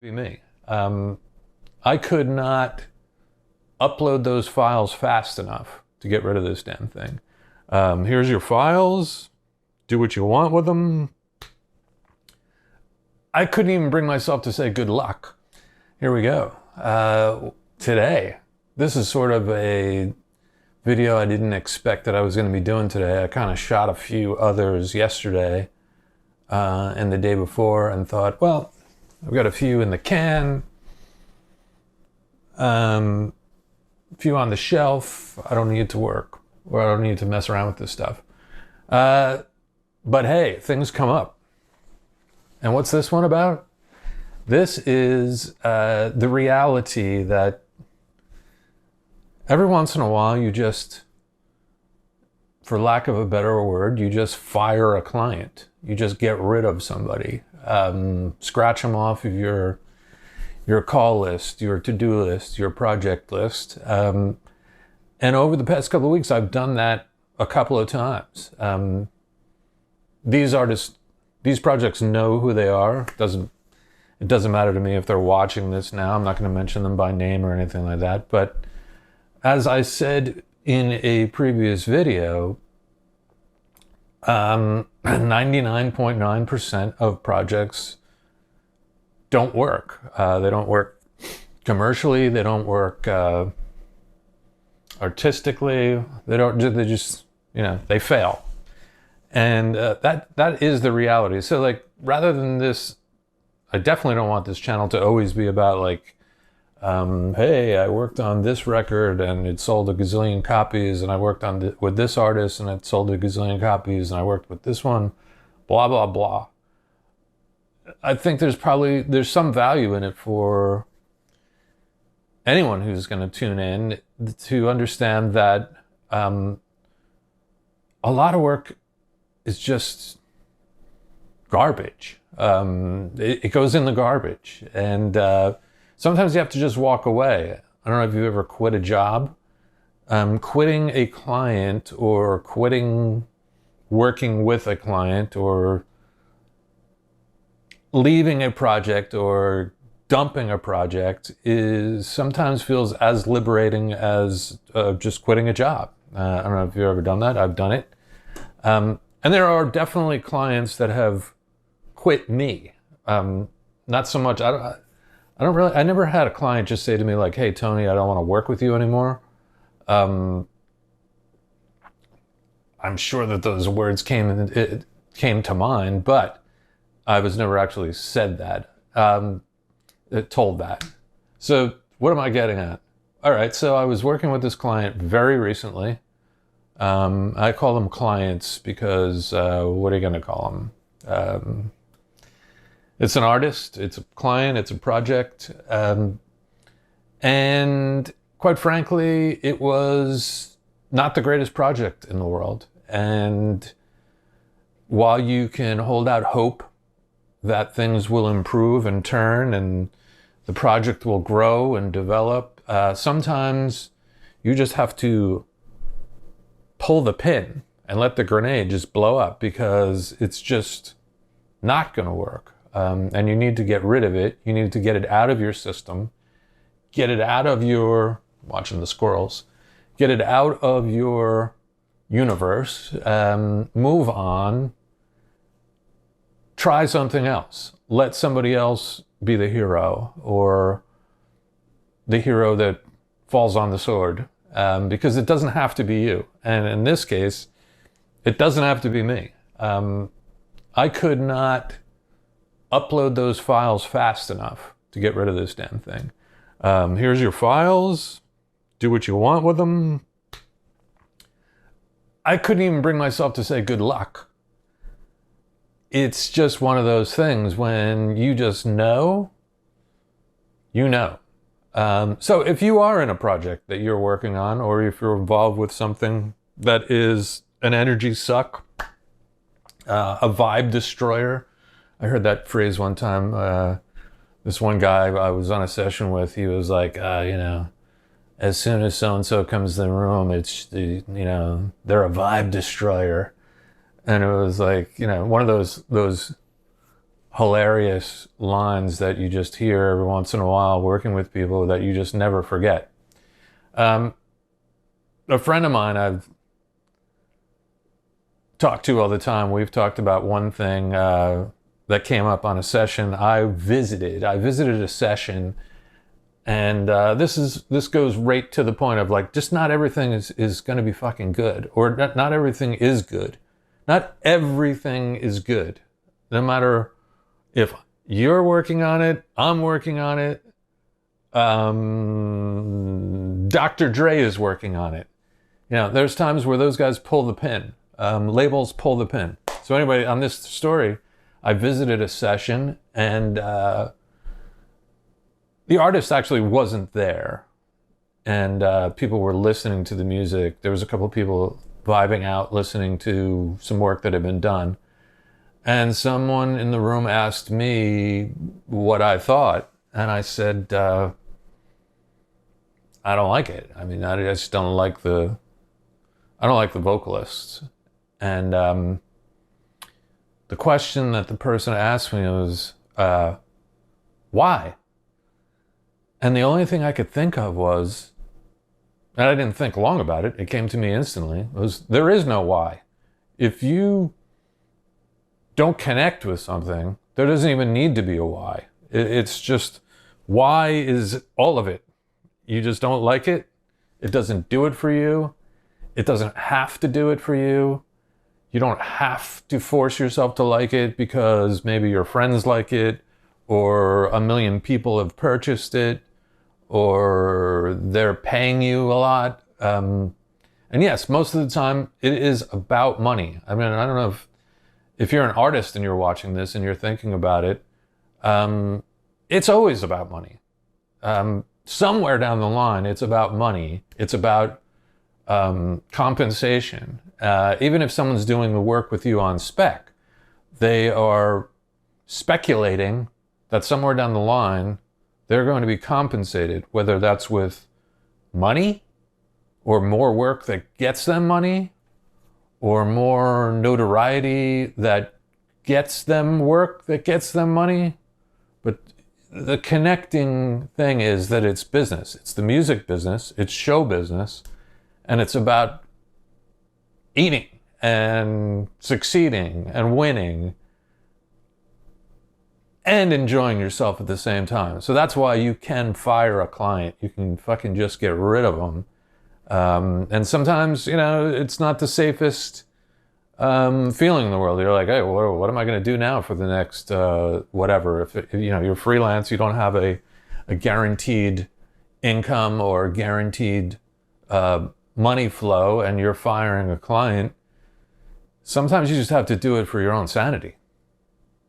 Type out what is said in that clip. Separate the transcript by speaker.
Speaker 1: Be me. I could not upload those files fast enough to get rid of this damn thing. Here's your files. Do what you want with them. I couldn't even bring myself to say good luck. Here we go. Today, this is sort of a video I didn't expect that I was going to be doing today. I kind of shot a few others yesterday and the day before and thought, well, I've got a few in the can, a few on the shelf. I don't need to work, or I don't need to mess around with this stuff. But hey, things come up. And what's this one about? This is the reality that every once in a while you just, for lack of a better word, you just fire a client. You just get rid of somebody. Scratch them off of your call list, your to-do list, your project list. And over the past couple of weeks, I've done that a couple of times. These artists, these projects know who they are. It doesn't matter to me if they're watching this now. I'm not going to mention them by name or anything like that. But as I said in a previous video, 99.9% of projects don't work. They don't work commercially. They don't work artistically. They just, they fail. And that is the reality. So like, rather than this, I definitely don't want this channel to always be about like, hey, I worked on this record and it sold a gazillion copies, and I worked on with this artist and it sold a gazillion copies, and I worked with this one, blah, blah, blah. I think there's some value in it for anyone who's going to tune in to understand that a lot of work is just garbage. It goes in the garbage, and sometimes you have to just walk away. I don't know if you've ever quit a job. Quitting a client, or quitting working with a client, or leaving a project, or dumping a project sometimes feels as liberating as just quitting a job. I don't know if you've ever done that. I've done it. And there are definitely clients that have quit me. Not so much, I never had a client just say to me like, hey, Tony, I don't want to work with you anymore. I'm sure that those words came to mind, but I was never actually said that, told that. So what am I getting at? All right, so I was working with this client very recently. I call them clients because what are you going to call them? It's an artist, it's a client, it's a project. And quite frankly, it was not the greatest project in the world. And while you can hold out hope that things will improve and turn and the project will grow and develop, sometimes you just have to pull the pin and let the grenade just blow up, because it's just not going to work. And you need to get rid of it. You need to get it out of your system, get it out of your, watching the squirrels, get it out of your universe, move on, try something else. Let somebody else be the hero, or the hero that falls on the sword, because it doesn't have to be you. And in this case, it doesn't have to be me. I could not upload those files fast enough to get rid of this damn thing. Here's your files. Do what you want with them. I couldn't even bring myself to say good luck. It's just one of those things when you just know, you know. So if you are in a project that you're working on, or if you're involved with something that is an energy suck, a vibe destroyer. I heard that phrase one time. This one guy I was on a session with, he was like, as soon as so-and-so comes in the room, it's, they're a vibe destroyer. And it was like, one of those hilarious lines that you just hear every once in a while working with people that you just never forget. A friend of mine I've talked to all the time, we've talked about one thing that came up on a session I visited. I visited a session, and this goes right to the point of like, just not everything is going to be fucking good, or not everything is good. Not everything is good. No matter if you're working on it, I'm working on it, Dr. Dre is working on it. You know, there's times where those guys pull the pin. Labels pull the pin. So anyway, on this story, I visited a session, and the artist actually wasn't there. And people were listening to the music. There was a couple of people vibing out, listening to some work that had been done. And someone in the room asked me what I thought. And I said, I don't like it. I mean, I just don't like the vocalists. And the question that the person asked me was, why? And the only thing I could think of was, and I didn't think long about it, it came to me instantly, was there is no why. If you don't connect with something, there doesn't even need to be a why. It's just, why is all of it. You just don't like it. It doesn't do it for you. It doesn't have to do it for you. You don't have to force yourself to like it because maybe your friends like it, or a million people have purchased it, or they're paying you a lot. And yes, most of the time it is about money. I mean, I don't know if you're an artist and you're watching this and you're thinking about it, it's always about money. Somewhere down the line, it's about money. It's about compensation. Even if someone's doing the work with you on spec, they are speculating that somewhere down the line, they're going to be compensated, whether that's with money, or more work that gets them money, or more notoriety that gets them work that gets them money. But the connecting thing is that it's business. It's the music business, it's show business, and it's about eating and succeeding and winning and enjoying yourself at the same time. So that's why you can fire a client. You can fucking just get rid of them. And sometimes, you know, it's not the safest feeling in the world. You're like, hey, well, what am I going to do now for the next whatever? If you know, you're freelance, you don't have a guaranteed income or guaranteed money flow, and you're firing a client. Sometimes you just have to do it for your own sanity.